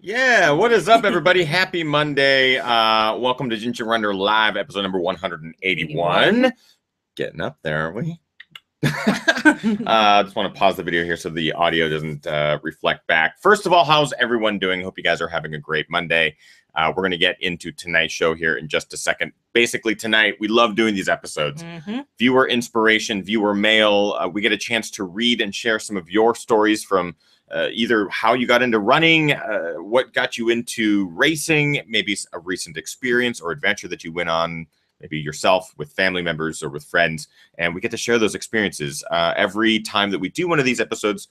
Yeah, what is up, everybody? Happy Monday. Welcome to Ginger Runner Live, episode number 181. Getting up there, aren't we? Just want to pause the video here so the audio doesn't reflect back. First of all, how's everyone doing? Hope you guys are having a great Monday. We're going to get into tonight's show here in just a second. Basically, tonight, we love doing these episodes. Viewer inspiration, viewer mail. We get a chance to read and share some of your stories from either how you got into running, what got you into racing, maybe a recent experience or adventure that you went on, maybe yourself with family members or with friends. And we get to share those experiences. Every time that we do one of these episodes,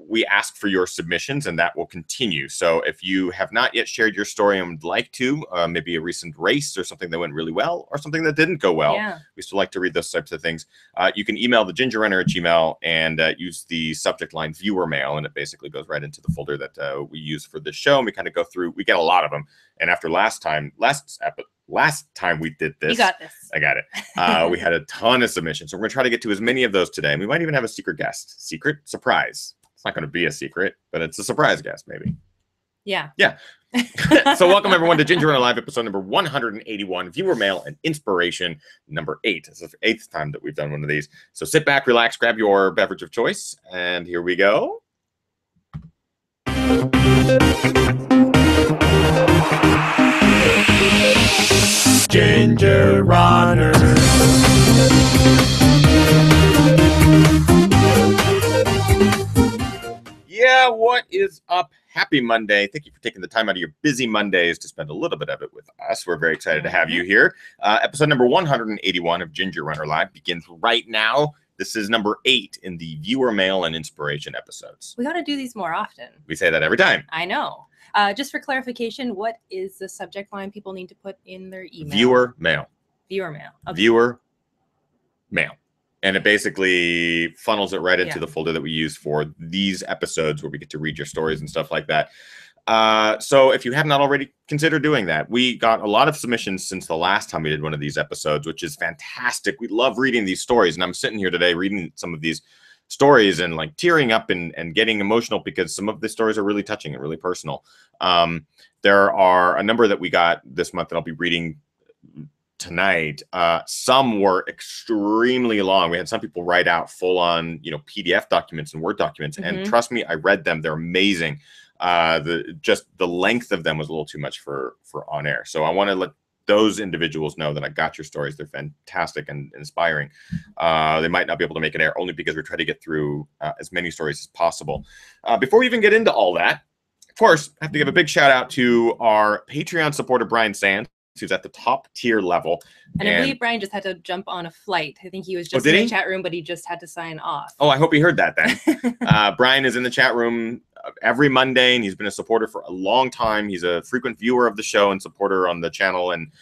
we ask for your submissions, and that will continue. So if you have not yet shared your story and would like to, maybe a recent race or something that went really well or something that didn't go well, we still like to read those types of things. You can email the gingerrunner@gmail.com and use the subject line viewer mail, and it basically goes right into the folder that we use for this show. And we kind of go through, we get a lot of them. And after last time we did this, you got this. I got it. We had a ton of submissions. So we're going to try to get to as many of those today. And we might even have a secret guest. Secret? Surprise. It's not going to be a secret, but it's a surprise guest, maybe. Yeah. So welcome, everyone, to Ginger Runner Live, episode number 181, viewer mail and inspiration number 8. It's the 8th time that we've done one of these. So sit back, relax, grab your beverage of choice, and here we go. Ginger Runner. Yeah, what is up? Happy Monday. Thank you for taking the time out of your busy Mondays to spend a little bit of it with us. We're very excited to have you here. Episode number 181 of Ginger Runner Live begins right now. This is number 8 in the viewer mail and inspiration episodes. We got to do these more often. We say that every time. I know. Just for clarification, what is the subject line people need to put in their email? Viewer mail. Viewer mail. Okay. Viewer mail. And it basically funnels it right into the folder that we use for these episodes where we get to read your stories and stuff like that. So if you have not already considered doing that, we got a lot of submissions since the last time we did one of these episodes, which is fantastic. We love reading these stories. And I'm sitting here today reading some of these stories and like tearing up and getting emotional because some of the stories are really touching and really personal. There are a number that we got this month that I'll be reading tonight. Some were extremely long. We had some people write out full on, PDF documents and Word documents. And trust me, I read them. They're amazing. The length of them was a little too much for on air. So I want to let those individuals know that I got your stories. They're fantastic and inspiring. They might not be able to make it air only because we're trying to get through as many stories as possible. Before we even get into all that, of course, I have to give a big shout out to our Patreon supporter, Brian Sands, who's at the top tier level. And I believe Brian just had to jump on a flight. I think he was just in the chat room, but he just had to sign off. Oh, I hope he heard that then. Brian is in the chat room every Monday, and he's been a supporter for a long time. He's a frequent viewer of the show and supporter on the channel, and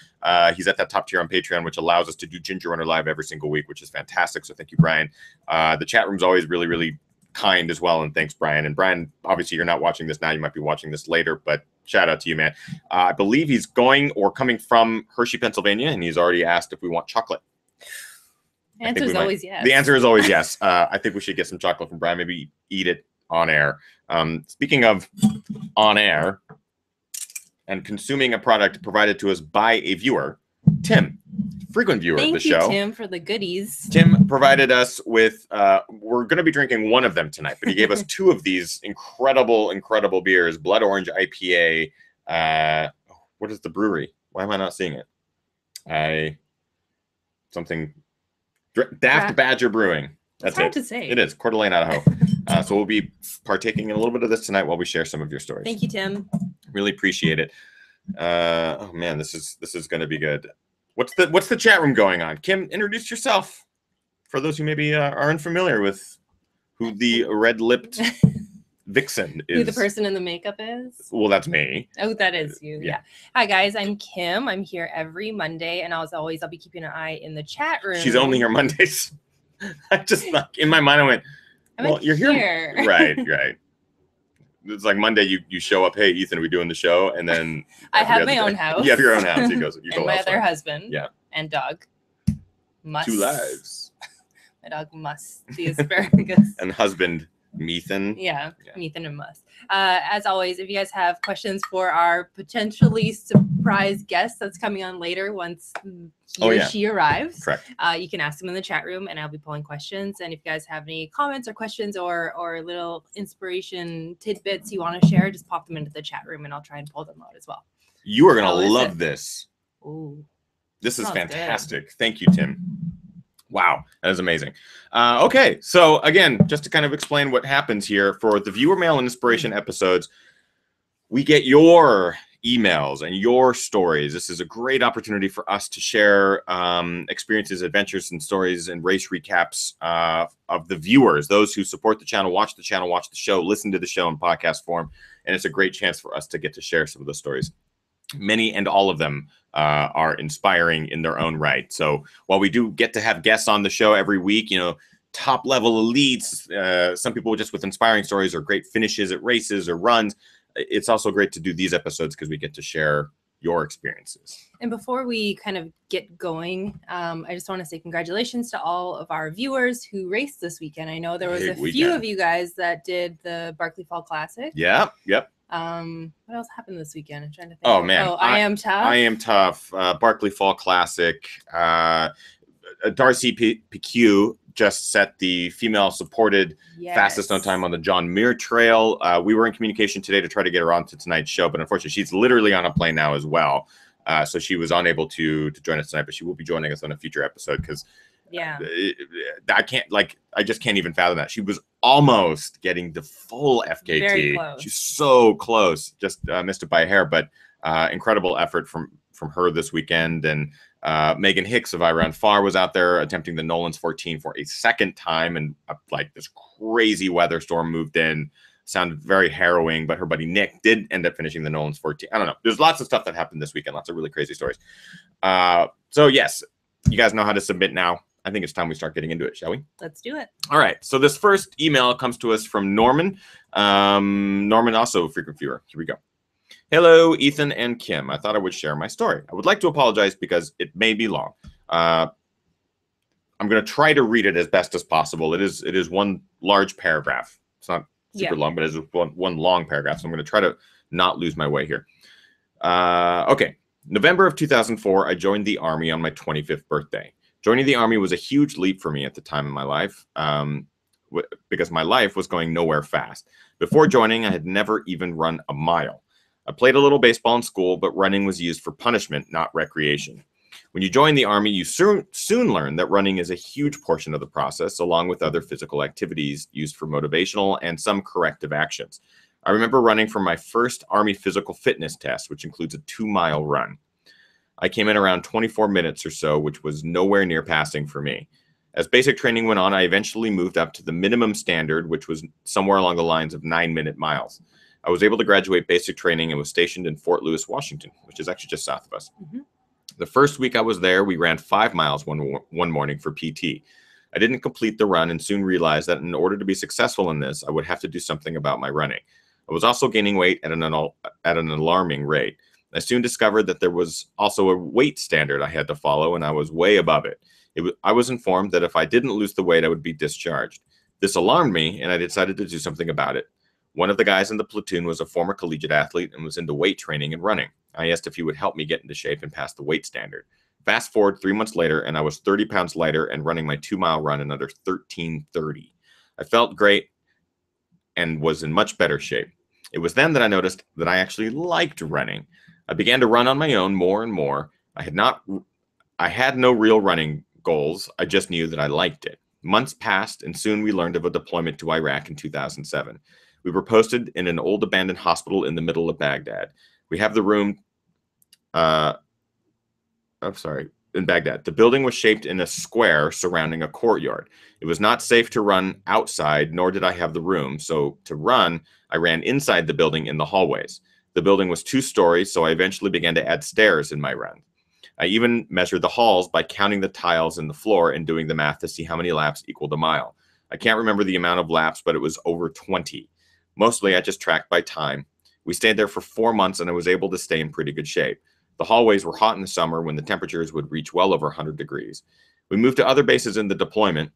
he's at that top tier on Patreon, which allows us to do Ginger Runner Live every single week, which is fantastic. So thank you, Brian. The chat room's always really, really kind as well, and thanks, Brian. And Brian, obviously you're not watching this now, you might be watching this later, but shout out to you, man. I believe he's going or coming from Hershey, Pennsylvania, and he's already asked if we want chocolate. The answer is always yes. The answer is always yes. I think we should get some chocolate from Brian, maybe eat it on air. Speaking of on air and consuming a product provided to us by a viewer, Tim, frequent viewer of the show. Thank you, Tim, for the goodies. Tim provided us with, we're going to be drinking one of them tonight, but he gave us 2 of these incredible beers, Blood Orange IPA. What is the brewery? Why am I not seeing it? Daft Badger Brewing. That's hard to say. It is, Coeur d'Alene, Idaho. So we'll be partaking in a little bit of this tonight while we share some of your stories. Thank you, Tim. Really appreciate it. Oh man, this is going to be good. What's the chat room going on? Kim, introduce yourself for those who maybe are unfamiliar with who the red-lipped vixen is. Who the person in the makeup is? Well, that's me. Oh, that is you. Yeah. Hi guys, I'm Kim. I'm here every Monday, and as always, I'll be keeping an eye in the chat room. She's only here Mondays. I just in my mind I went, well, you're here. Right. It's like Monday you show up, hey Ethan, are we doing the show? And then I have my own house. You have your own house. You and go my other husband. Yeah. And dog. 2 lives. My dog must be asparagus. And husband Methan. Yeah, Methan and Mus. As always, if you guys have questions for our potentially surprise guest that's coming on later once he or she arrives, correct, you can ask them in the chat room, and I'll be pulling questions. And if you guys have any comments or questions or little inspiration tidbits you want to share, just pop them into the chat room, and I'll try and pull them out as well. You are gonna love this. Ooh, this is fantastic. Good. Thank you, Tim. Wow, that is amazing. Okay, so again, just to kind of explain what happens here for the viewer mail and inspiration episodes, we get your emails and your stories. This is a great opportunity for us to share experiences, adventures, and stories and race recaps of the viewers, those who support the channel, watch the show, listen to the show in podcast form. And it's a great chance for us to get to share some of the stories. Many and all of them are inspiring in their own right. So while we do get to have guests on the show every week, you know, top level elites, some people just with inspiring stories or great finishes at races or runs, it's also great to do these episodes because we get to share your experiences. And before we kind of get going, I just want to say congratulations to all of our viewers who raced this weekend. I know there was a few of you guys that did the Barkley Fall Classic. Yeah, yep. What else happened this weekend? I'm trying to think. Oh man, I Am Tough. I Am Tough. Barkley Fall Classic. Darcy PQ just set the female supported fastest known time on the John Muir Trail. We were in communication today to try to get her onto tonight's show, but unfortunately she's literally on a plane now as well. So she was unable to join us tonight, but she will be joining us on a future episode because I just can't even fathom that. She was almost getting the full FKT. Very close. She's so close, just missed it by a hair, but incredible effort from her this weekend. And Megan Hicks of I Round Far was out there attempting the Nolan's 14 for a second time, and like this crazy weather storm moved in. Sounded very harrowing, but her buddy Nick did end up finishing the Nolan's 14. I don't know. There's lots of stuff that happened this weekend. Lots of really crazy stories. So yes, you guys know how to submit now. I think it's time we start getting into it, shall we? Let's do it. All right. So this first email comes to us from Norman. Norman, also a frequent viewer. Here we go. Hello, Ethan and Kim. I thought I would share my story. I would like to apologize because it may be long. I'm going to try to read it as best as possible. It is one large paragraph. It's not super long, but it is one long paragraph. So I'm going to try to not lose my way here. Okay. November of 2004, I joined the Army on my 25th birthday. Joining the Army was a huge leap for me at the time in my life because my life was going nowhere fast. Before joining, I had never even run a mile. I played a little baseball in school, but running was used for punishment, not recreation. When you join the Army, you soon learn that running is a huge portion of the process, along with other physical activities used for motivational and some corrective actions. I remember running for my first Army physical fitness test, which includes a 2-mile run. I came in around 24 minutes or so, which was nowhere near passing for me. As basic training went on, I eventually moved up to the minimum standard, which was somewhere along the lines of 9-minute miles. I was able to graduate basic training and was stationed in Fort Lewis, Washington, which is actually just south of us. Mm-hmm. The first week I was there, we ran 5 miles one morning for PT. I didn't complete the run and soon realized that in order to be successful in this, I would have to do something about my running. I was also gaining weight at an alarming rate. I soon discovered that there was also a weight standard I had to follow, and I was way above it. I was informed that if I didn't lose the weight, I would be discharged. This alarmed me, and I decided to do something about it. One of the guys in the platoon was a former collegiate athlete and was into weight training and running. I asked if he would help me get into shape and pass the weight standard. Fast forward 3 months later, and I was 30 pounds lighter and running my 2-mile run in under 13:30. I felt great and was in much better shape. It was then that I noticed that I actually liked running. I began to run on my own more and more. I had no real running goals. I just knew that I liked it. Months passed, and soon we learned of a deployment to Iraq in 2007. We were posted in an old abandoned hospital in the middle of Baghdad. We have the room, in Baghdad. The building was shaped in a square surrounding a courtyard. It was not safe to run outside, nor did I have the room. So to run, I ran inside the building in the hallways. The building was 2 stories, so I eventually began to add stairs in my run. I even measured the halls by counting the tiles in the floor and doing the math to see how many laps equaled a mile. I can't remember the amount of laps, but it was over 20. Mostly I just tracked by time. We stayed there for 4 months and I was able to stay in pretty good shape. The hallways were hot in the summer when the temperatures would reach well over 100 degrees. We moved to other bases in the deployment,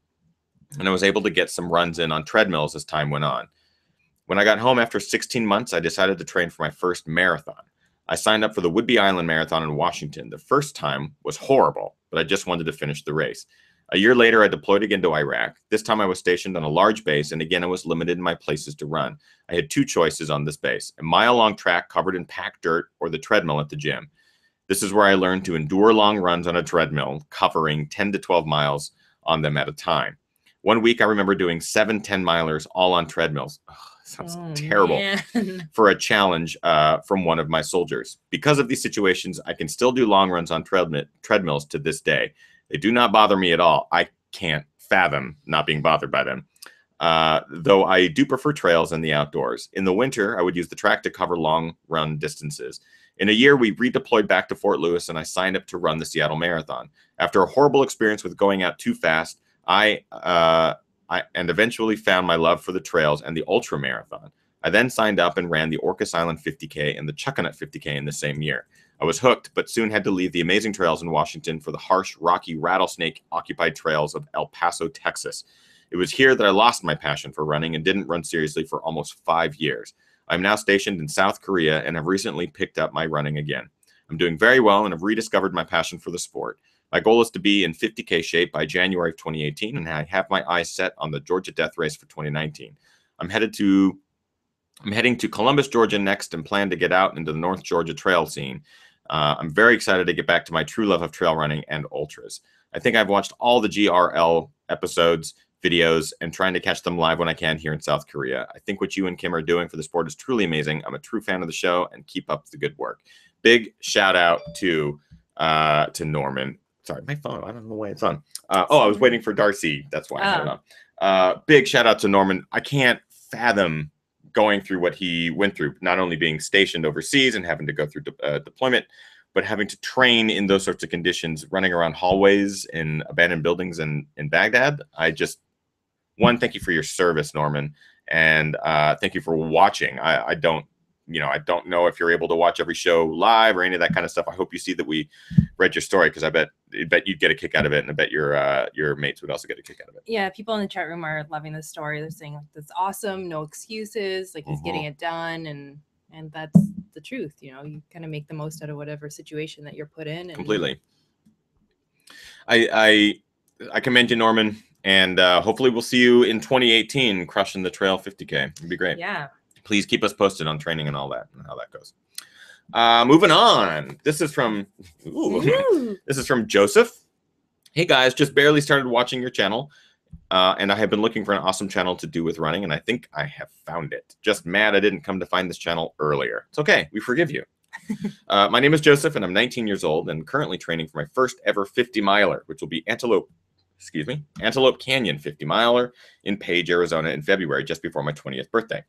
and I was able to get some runs in on treadmills as time went on. When I got home after 16 months, I decided to train for my first marathon. I signed up for the Whidbey Island Marathon in Washington. The first time was horrible, but I just wanted to finish the race. A year later, I deployed again to Iraq. This time I was stationed on a large base, and again I was limited in my places to run. I had two choices on this base: a mile-long track covered in packed dirt or the treadmill at the gym. This is where I learned to endure long runs on a treadmill, covering 10 to 12 miles on them at a time. One week I remember doing 7 10-milers all on treadmills. Sounds terrible. Man. For a challenge from one of my soldiers. Because of these situations, I can still do long runs on treadmills to this day. They do not bother me at all. I can't fathom not being bothered by them. Though I do prefer trails and the outdoors. In the winter, I would use the track to cover long run distances. In a year, we redeployed back to Fort Lewis, and I signed up to run the Seattle Marathon. After a horrible experience with going out too fast, I eventually found my love for the trails and the ultra marathon. I then signed up and ran the Orcas Island 50K and the Chuckanut 50K in the same year. I was hooked, but soon had to leave the amazing trails in Washington for the harsh, rocky, rattlesnake-occupied trails of El Paso, Texas. It was here that I lost my passion for running and didn't run seriously for almost 5 years. I'm now stationed in South Korea and have recently picked up my running again. I'm doing very well and have rediscovered my passion for the sport. My goal is to be in 50K shape by January of 2018, and I have my eyes set on the Georgia Death Race for 2019. I'm heading to Columbus, Georgia next and plan to get out into the North Georgia trail scene. I'm very excited to get back to my true love of trail running and ultras. I think I've watched all the GRL episodes, videos, and trying to catch them live when I can here in South Korea. I think what you and Kim are doing for the sport is truly amazing. I'm a true fan of the show, and keep up the good work. Big shout out to Norman. Sorry, my phone. I don't know why it's on. I was waiting for Darcy. That's why I had it on. Big shout out to Norman. I can't fathom going through what he went through, not only being stationed overseas and having to go through deployment, but having to train in those sorts of conditions, running around hallways in abandoned buildings in Baghdad. Thank you for your service, Norman, and thank you for watching. I don't know if you're able to watch every show live or any of that kind of stuff. I hope you see that we read your story, because I bet you'd get a kick out of it, and I bet your mates would also get a kick out of it. Yeah, people in the chat room are loving the story. They're saying, like, that's awesome, no excuses, like he's getting it done, and that's the truth. You kind of make the most out of whatever situation that you're put in. Completely. I commend you, Norman, and hopefully we'll see you in 2018 crushing the trail 50K. It'd be great. Yeah. Please keep us posted on training and all that, and how that goes. Moving on. This is from Joseph. Hey guys, just barely started watching your channel, and I have been looking for an awesome channel to do with running, and I think I have found it. Just mad I didn't come to find this channel earlier. It's okay. We forgive you. My name is Joseph, and I'm 19 years old and currently training for my first ever 50-miler, which will be Antelope Canyon 50-miler in Page, Arizona in February, just before my 20th birthday.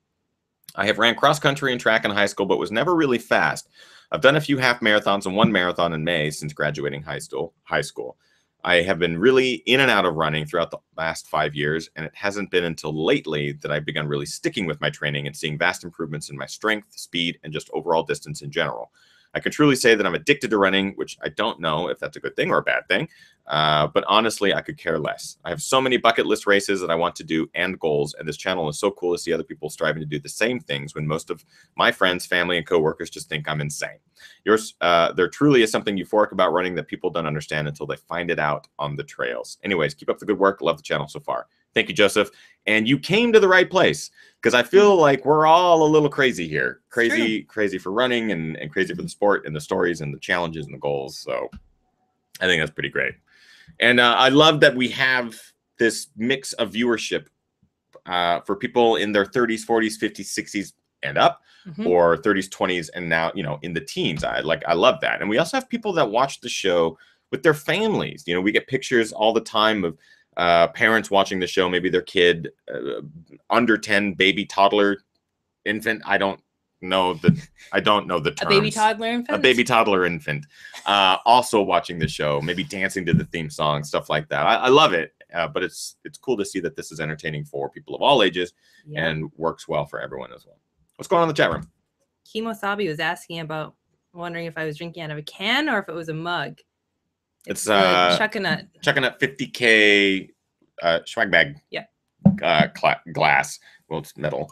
I have ran cross country and track in high school, but was never really fast. I've done a few half marathons and one marathon in May since graduating high school. I have been really in and out of running throughout the last 5 years, and it hasn't been until lately that I've begun really sticking with my training and seeing vast improvements in my strength, speed, and just overall distance in general. I can truly say that I'm addicted to running, which I don't know if that's a good thing or a bad thing, but honestly, I could care less. I have so many bucket list races that I want to do and goals, and this channel is so cool to see other people striving to do the same things when most of my friends, family, and coworkers just think I'm insane. There truly is something euphoric about running that people don't understand until they find it out on the trails. Anyways, keep up the good work. Love the channel so far. Thank you, Joseph. And you came to the right place, because I feel like we're all a little crazy here. Crazy for running and crazy for the sport and the stories and the challenges and the goals. So I think that's pretty great. And I love that we have this mix of viewership for people in their 30s, 40s, 50s, 60s and up, or 30s, 20s, and now, in the teens. I love that. And we also have people that watch the show with their families. We get pictures all the time of parents watching the show, maybe their kid, under 10, baby, toddler, infant. I don't know the terms. A baby toddler infant? A baby toddler infant. Also watching the show, maybe dancing to the theme song, stuff like that. I love it, but it's cool to see that this is entertaining for people of all ages and works well for everyone as well. What's going on in the chat room? Kimosabi was asking about, wondering if I was drinking out of a can or if it was a mug. It's Chuckanut 50K swag bag. Yeah. Glass. Well, it's metal.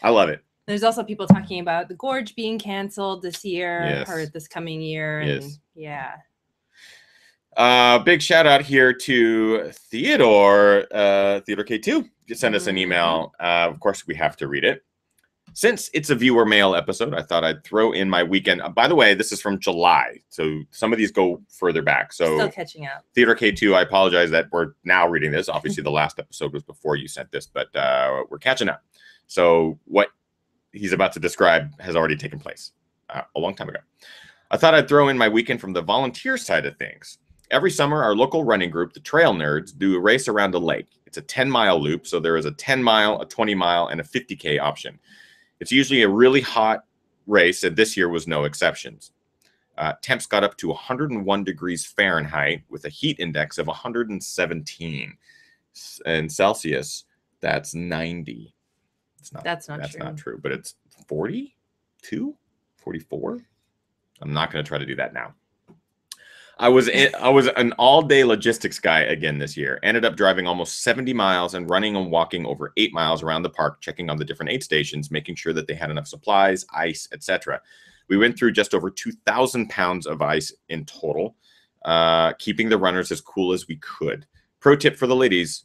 I love it. There's also people talking about the gorge being canceled this year Yes. or this coming year. Yes. And yeah. Big shout out here to Theodore K2. Send us an email. Of course, we have to read it. Since it's a viewer mail episode, I thought I'd throw in my weekend. By the way, this is from July, so some of these go further back. So still catching up. Theodore K2, I apologize that we're now reading this. Obviously, the last episode was before you sent this, but we're catching up. So what he's about to describe has already taken place a long time ago. I thought I'd throw in my weekend from the volunteer side of things. Every summer, our local running group, the Trail Nerds, do a race around a lake. It's a 10-mile loop, so there is a 10-mile, a 20-mile, and a 50K option. It's usually a really hot race, and this year was no exceptions. Temps got up to 101 degrees Fahrenheit with a heat index of 117. In Celsius, that's 90. That's not true, but it's 42, 44. I'm not going to try to do that now. I was an all-day logistics guy again this year. Ended up driving almost 70 miles and running and walking over 8 miles around the park, checking on the different aid stations, making sure that they had enough supplies, ice, etc. We went through just over 2,000 pounds of ice in total, keeping the runners as cool as we could. Pro tip for the ladies,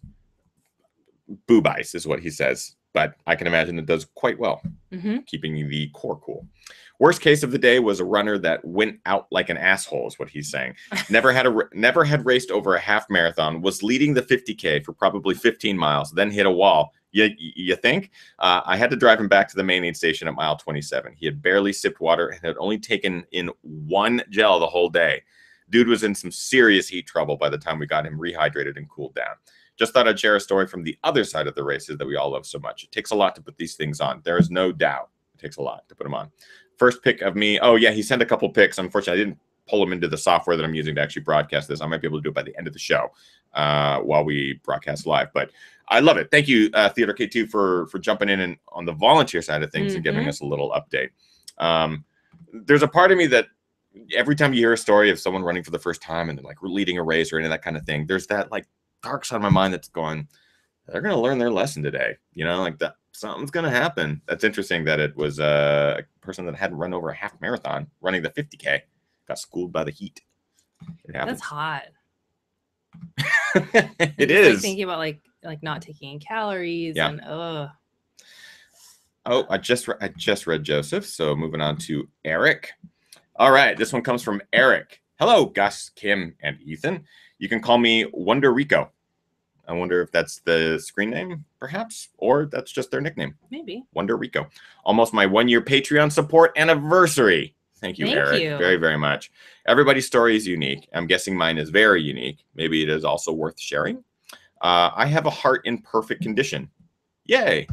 boob ice is what he says, but I can imagine it does quite well, keeping the core cool. Worst case of the day was a runner that went out like an asshole, is what he's saying. Never had raced over a half marathon, was leading the 50K for probably 15 miles, then hit a wall. You think? I had to drive him back to the main aid station at mile 27. He had barely sipped water and had only taken in one gel the whole day. Dude was in some serious heat trouble by the time we got him rehydrated and cooled down. Just thought I'd share a story from the other side of the races that we all love so much. It takes a lot to put these things on. There is no doubt. It takes a lot to put them on. First pick of me. Oh, yeah, he sent a couple picks. Unfortunately, I didn't pull them into the software that I'm using to actually broadcast this. I might be able to do it by the end of the show while we broadcast live. But I love it. Thank you, Theodore K2, for jumping in and on the volunteer side of things and giving us a little update. There's a part of me that every time you hear a story of someone running for the first time and they're like leading a race or any of that kind of thing, there's that like dark side of my mind that's going, they're going to learn their lesson today. You know, like that. Something's going to happen. That's interesting that it was a person that hadn't run over a half marathon running the 50K got schooled by the heat. It happens. That's hot. It is. Like thinking about like not taking in calories and Oh, I just read Joseph. So moving on to Eric. All right, this one comes from Eric. Hello, Gus, Kim, and Ethan. You can call me Wonder Rico. I wonder if that's the screen name, perhaps, or that's just their nickname. Maybe. Wonder Rico. Almost my 1-year Patreon support anniversary. Thank you, Eric. Very, very much. Everybody's story is unique. I'm guessing mine is very unique. Maybe it is also worth sharing. I have a heart in perfect condition. Yay.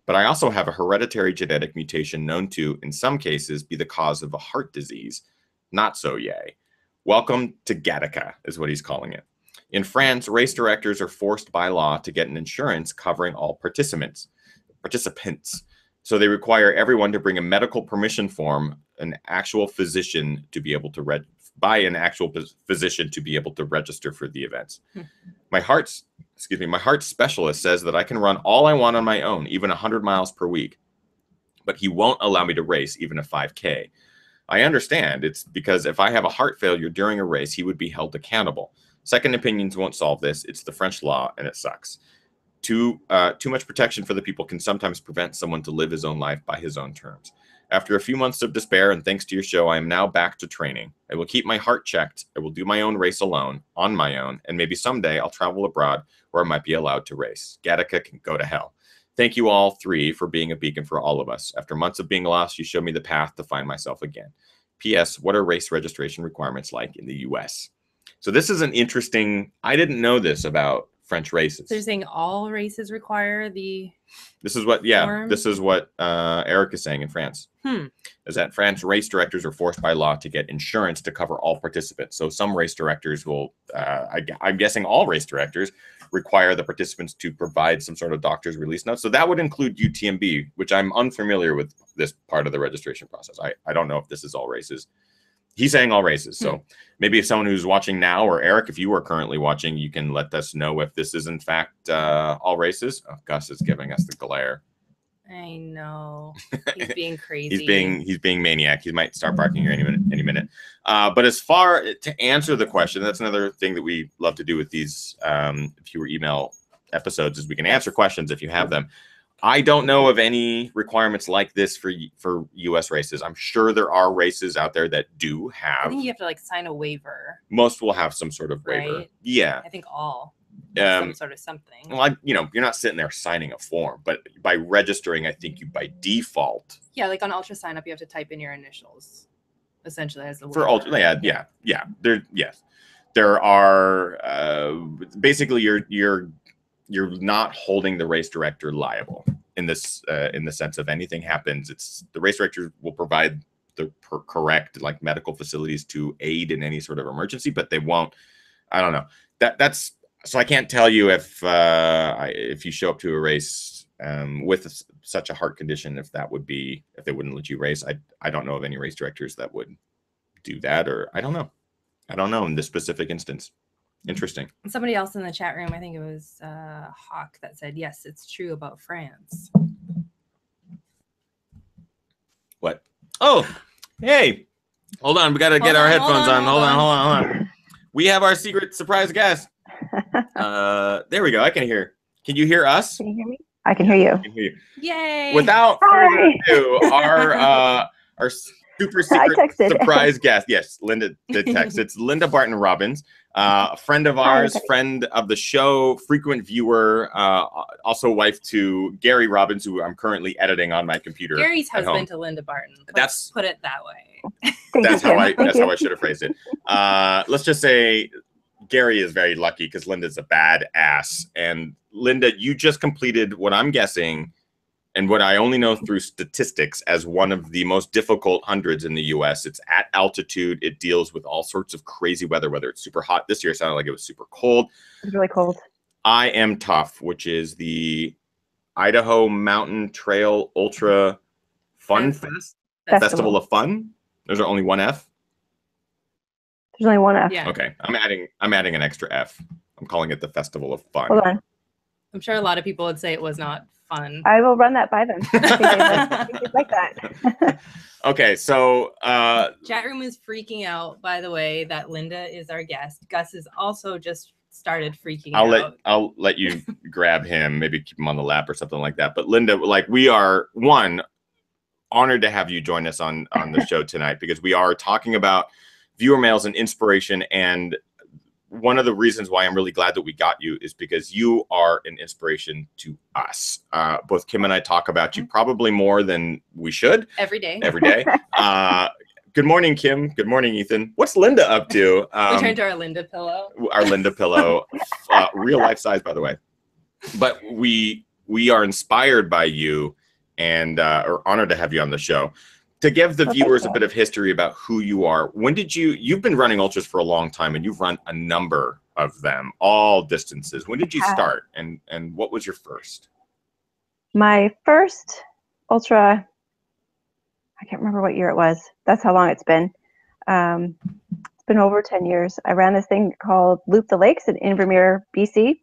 But I also have a hereditary genetic mutation known to, in some cases, be the cause of a heart disease. Not so yay. Welcome to Gattaca, is what he's calling it. In France, race directors are forced by law to get an insurance covering all participants. So they require everyone to bring a medical permission form, an actual physician to be able to physician to be able to register for the events. My heart specialist says that I can run all I want on my own, even 100 miles per week, but he won't allow me to race even a 5K. I understand. It's because if I have a heart failure during a race, he would be held accountable. Second opinions won't solve this. It's the French law, and it sucks. Too much protection for the people can sometimes prevent someone to live his own life by his own terms. After a few months of despair, and thanks to your show, I am now back to training. I will keep my heart checked. I will do my own race alone, on my own, and maybe someday I'll travel abroad where I might be allowed to race. Gattaca can go to hell. Thank you all three for being a beacon for all of us. After months of being lost, you showed me the path to find myself again. P.S. What are race registration requirements like in the U.S.? So this is an interesting, I didn't know this about French races. So you're saying all races require the This is what Eric is saying in France. Is that France race directors are forced by law to get insurance to cover all participants. So some race directors will, I'm guessing all race directors require the participants to provide some sort of doctor's release note. So that would include UTMB, which I'm unfamiliar with this part of the registration process. I don't know if this is all races. He's saying all races. So maybe if someone who's watching now, or Eric, if you are currently watching, you can let us know if this is in fact all races. Oh, Gus is giving us the glare. I know. He's being crazy. He's being maniac. He might start barking here any minute. But as far to answer the question, that's another thing that we love to do with these viewer email episodes is we can answer questions if you have them. I don't know of any requirements like this for U.S. races. I'm sure there are races out there that do have. I think you have to like sign a waiver. Most will have some sort of waiver. Right? Yeah. I think all. Some sort of something. Well, you're not sitting there signing a form, but by registering, I think you by default. Yeah, like on Ultra Sign Up, you have to type in your initials, essentially as the for Ultra. Yeah. There are basically you're not holding the race director liable in this in the sense of anything happens. It's the race director will provide the correct like medical facilities to aid in any sort of emergency, but they won't. I don't know. That's. So I can't tell you if you show up to a race with such a heart condition, if they wouldn't let you race. I don't know of any race directors that would do that, or I don't know in this specific instance. Interesting. Somebody else in the chat room, I think it was Hawk, that said, yes, it's true about France. What? Oh, hey, hold on. We got to get our headphones on. Hold on. We have our secret surprise guest. There we go. I can hear. Can you hear us? Can you hear me? I can hear you. I can hear you. Yay! Without further ado, our super secret surprise guest. Yes, Linda did text. It's Linda Barton Robbins, a friend of ours, friend of the show, frequent viewer, also wife to Gary Robbins, who I'm currently editing on my computer. Gary's husband to Linda Barton. Let's put it that way. That's how I should have phrased it. Let's just say Gary is very lucky because Linda's a bad ass. And Linda, you just completed what I'm guessing, and what I only know through statistics, as one of the most difficult hundreds in the U.S. It's at altitude. It deals with all sorts of crazy weather, whether it's super hot. This year it sounded like it was super cold. It was really cold. I Am Tough, which is the Idaho Mountain Trail Ultra Fun Festival of Fun. There's only one F. There's only one F. Yeah. Okay, I'm adding an extra F. I'm calling it the Festival of Fun. Hold on. I'm sure a lot of people would say it was not fun. I will run that by them. I think they'd like that. Okay, so chat room is freaking out, by the way, that Linda is our guest. Gus has also just started freaking out. I'll let you grab him, maybe keep him on the lap or something like that. But Linda, like, we are honored to have you join us on the show tonight, because we are talking about viewer mails and inspiration. And one of the reasons why I'm really glad that we got you is because you are an inspiration to us. Both Kim and I talk about you probably more than we should. Every day. Good morning, Kim. Good morning, Ethan. What's Linda up to? We turned to our Linda pillow. Our Linda pillow, real life size, by the way. But we are inspired by you, and are honored to have you on the show. To give the viewers a bit of history about who you are, when did you've been running ultras for a long time, and you've run a number of them, all distances. When did you start, and what was your first? My first ultra, I can't remember what year it was. That's how long it's been. It's been over 10 years. I ran this thing called Loop the Lakes in Invermere, BC.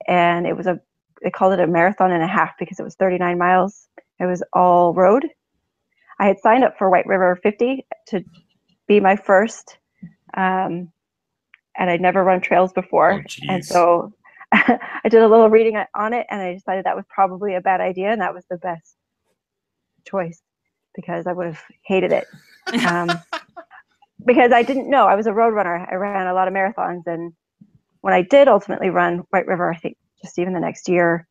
And they called it a marathon and a half because it was 39 miles. It was all road. I had signed up for White River 50 to be my first, and I'd never run trails before. Oh, and so I did a little reading on it, and I decided that was probably a bad idea, and that was the best choice, because I would have hated it. Because I didn't know. I was a road runner. I ran a lot of marathons, and when I did ultimately run White River, I think just even the next year,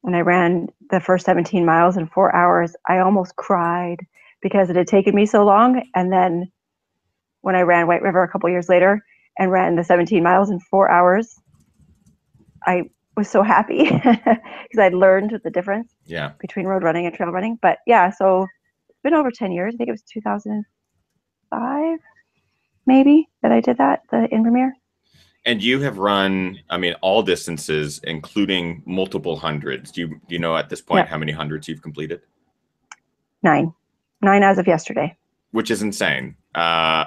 when I ran the first 17 miles in 4 hours, I almost cried because it had taken me so long. And then when I ran White River a couple years later and ran the 17 miles in 4 hours, I was so happy because I'd learned the difference between road running and trail running. But yeah, so it's been over 10 years. I think it was 2005, maybe, that I did that, the Invermere. And you have run, I mean, all distances, including multiple hundreds. Do you know at this point how many hundreds you've completed? 9 as of yesterday. which is insane. I'm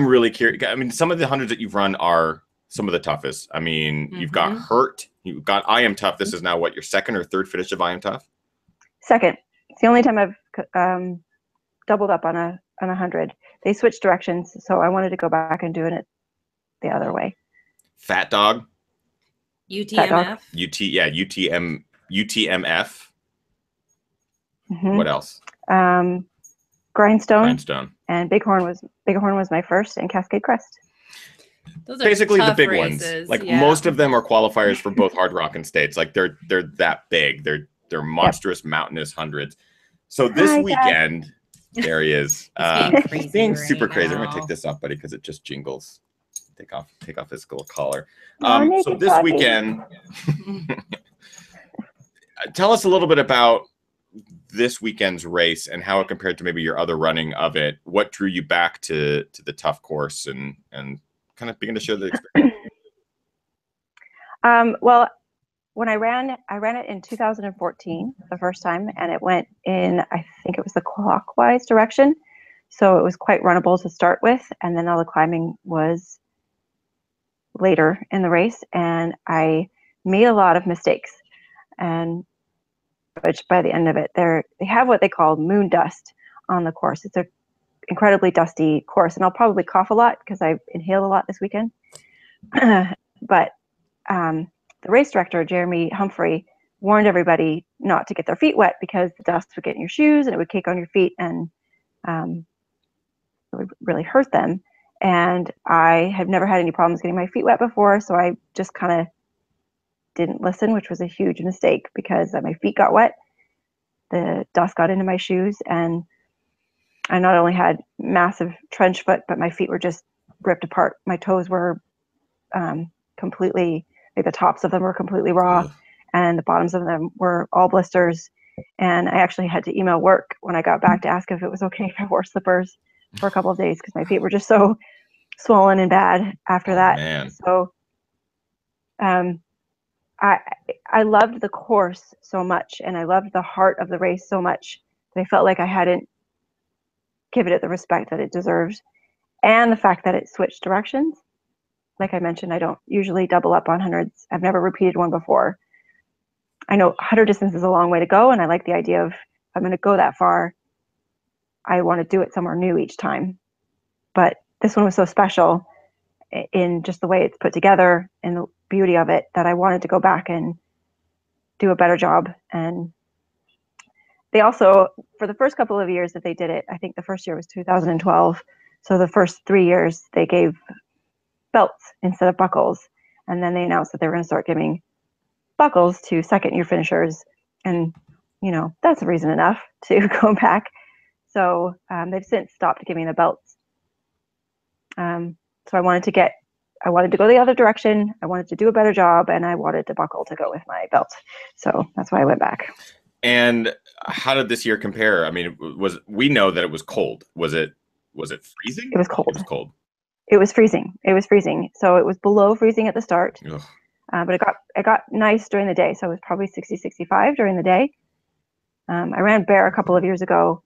really curious. I mean, some of the hundreds that you've run are some of the toughest. I mean, you've got Hurt, you've got I Am Tough. This is now what, your second or third finish of I Am Tough? Second. It's the only time I've doubled up on a 100. They switched directions, so I wanted to go back and doing it the other way. Fat Dog. UTMF. UTMF. What else? Grindstone. And Bighorn was my first, and Cascade Crest. Those are basically the big races. Ones. Like most of them are qualifiers for both Hard Rock and States. Like they're that big. They're monstrous mountainous hundreds. So this weekend, there he is. Being super crazy. I'm gonna take this off, buddy, because it just jingles. Take off his little collar. So this weekend, tell us a little bit about this weekend's race and how it compared to maybe your other running of it. What drew you back to the tough course and kind of begin to share the experience? Well, when I ran it in 2014 the first time, and it went in, I think it was the clockwise direction. So it was quite runnable to start with, and then all the climbing was later in the race, and I made a lot of mistakes. And which by the end of it, they have what they call moon dust on the course. It's an incredibly dusty course, and I'll probably cough a lot because I inhaled a lot this weekend. But the race director, Jeremy Humphrey, warned everybody not to get their feet wet because the dust would get in your shoes and it would cake on your feet, and it would really hurt them. And I have never had any problems getting my feet wet before, so I just kind of didn't listen, which was a huge mistake because my feet got wet, the dust got into my shoes, and I not only had massive trench foot, but my feet were just ripped apart. My toes were completely, like the tops of them were completely raw, and the bottoms of them were all blisters. And I actually had to email work when I got back to ask if it was okay if I wore slippers for a couple of days because my feet were just so swollen and bad after that. Man. So I loved the course so much, and I loved the heart of the race so much that I felt like I hadn't given it the respect that it deserved. And the fact that it switched directions. Like I mentioned, I don't usually double up on hundreds. I've never repeated one before. I know 100 distance is a long way to go, and I like the idea of, if I'm going to go that far, I want to do it somewhere new each time. But this one was so special in just the way it's put together and the beauty of it that I wanted to go back and do a better job. And they also, for the first couple of years that they did it, I think the first year was 2012. So the first 3 years they gave belts instead of buckles. And then they announced that they were going to start giving buckles to second year finishers. And, that's a reason enough to go back. So they've since stopped giving the belts. So I wanted to go the other direction. I wanted to do a better job, and I wanted the buckle to go with my belt. So that's why I went back. And how did this year compare? I mean, we know that it was cold. Was it freezing? It was cold. It was cold. It was freezing. So it was below freezing at the start. But it got nice during the day. So it was probably 60, 65 during the day. I ran Bear a couple of years ago,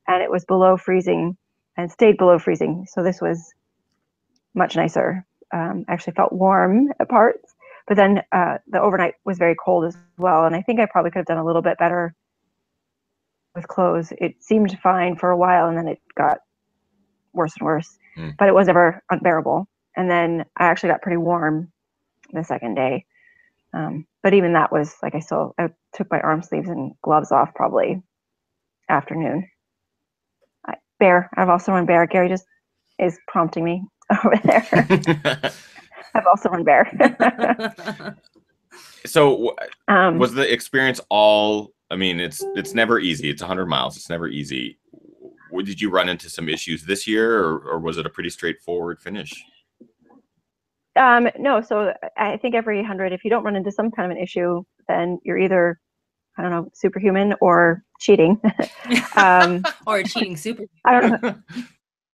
and it was below freezing and stayed below freezing. So this was much nicer. Actually felt warm at parts, but then the overnight was very cold as well. And I think I probably could have done a little bit better with clothes. It seemed fine for a while, and then it got worse and worse, but it was never unbearable. And then I actually got pretty warm the second day. But even that was like, I took my arm sleeves and gloves off probably afternoon. Bear, I've also run Bear. Gary just is prompting me over there. I've also run Bear. So was the experience all, I mean, it's never easy. It's 100 miles. It's never easy. Did you run into some issues this year, or was it a pretty straightforward finish? No. So I think every 100, if you don't run into some kind of an issue, then you're either, I don't know, superhuman or cheating. Or cheating superhuman. I don't know.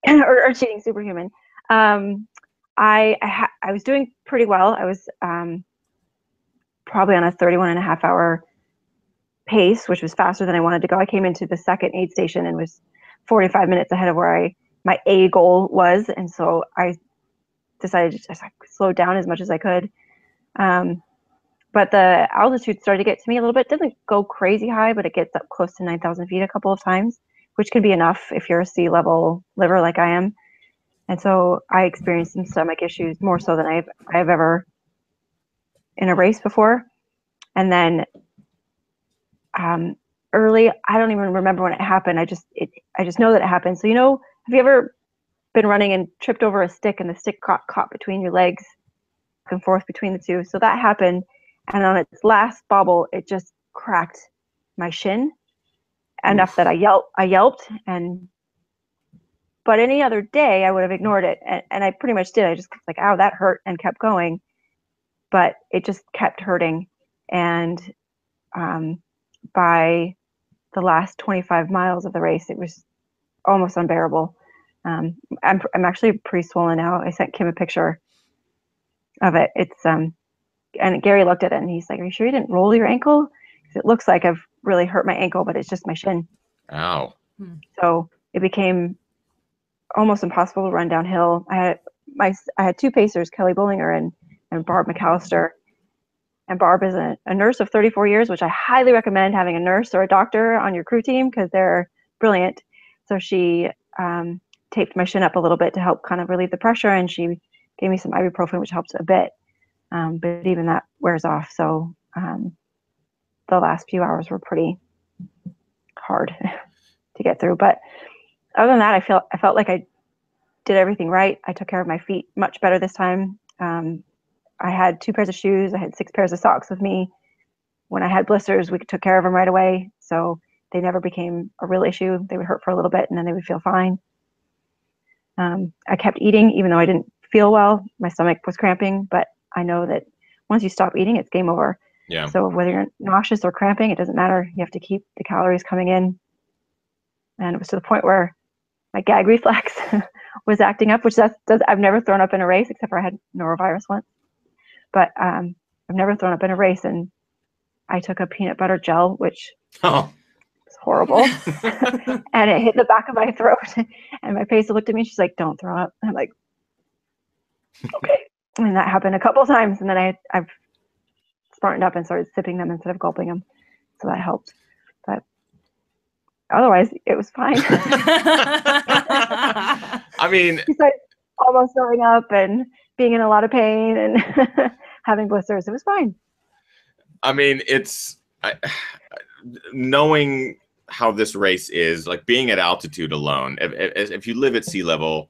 or cheating superhuman. I was doing pretty well. I was probably on a 31.5 hour pace, which was faster than I wanted to go. I came into the second aid station and was 45 minutes ahead of where my A goal was. And so I decided to just slow down as much as I could. But the altitude started to get to me a little bit. It doesn't go crazy high, but it gets up close to 9,000 feet a couple of times, which can be enough if you're a sea level liver like I am. And so I experienced some stomach issues, more so than I've ever in a race before. And then early, I don't even remember when it happened. I just know that it happened. So, have you ever been running and tripped over a stick and the stick got caught between your legs, back and forth between the two? So that happened. And on its last bobble, it just cracked my shin enough that I yelped. But any other day, I would have ignored it. And I pretty much did. I just was like, ow, that hurt, and kept going. But it just kept hurting. And by the last 25 miles of the race, it was almost unbearable. I'm actually pretty swollen now. I sent Kim a picture of it. It's and Gary looked at it and he's like, "Are you sure you didn't roll your ankle? 'Cause it looks like I've really hurt my ankle, but it's just my shin." Ow. So it became almost impossible to run downhill. I had two pacers, Kelly Bullinger and Barb McAllister. And Barb is a nurse of 34 years, which I highly recommend having a nurse or a doctor on your crew team because they're brilliant. So she taped my shin up a little bit to help kind of relieve the pressure, and she gave me some ibuprofen, which helps a bit. But even that wears off. So the last few hours were pretty hard to get through. But other than that, I felt like I did everything right. I took care of my feet much better this time. I had 2 pairs of shoes. I had 6 pairs of socks with me. When I had blisters, we took care of them right away. So they never became a real issue. They would hurt for a little bit and then they would feel fine. I kept eating, even though I didn't feel well. My stomach was cramping, but I know that once you stop eating, it's game over. Yeah. So whether you're nauseous or cramping, it doesn't matter. You have to keep the calories coming in. And it was to the point where my gag reflex was acting up, which I've never thrown up in a race except for I had norovirus once. But I've never thrown up in a race, and I took a peanut butter gel, which was horrible, and it hit the back of my throat. And my pacer looked at me, and she's like, "Don't throw up." And I'm like, "Okay." And that happened a couple of times, and then I've smartened up and started sipping them instead of gulping them, so that helped. But otherwise, it was fine. I mean, besides almost throwing up and being in a lot of pain and having blisters, it was fine. I mean, knowing how this race is, like being at altitude alone, if you live at sea level,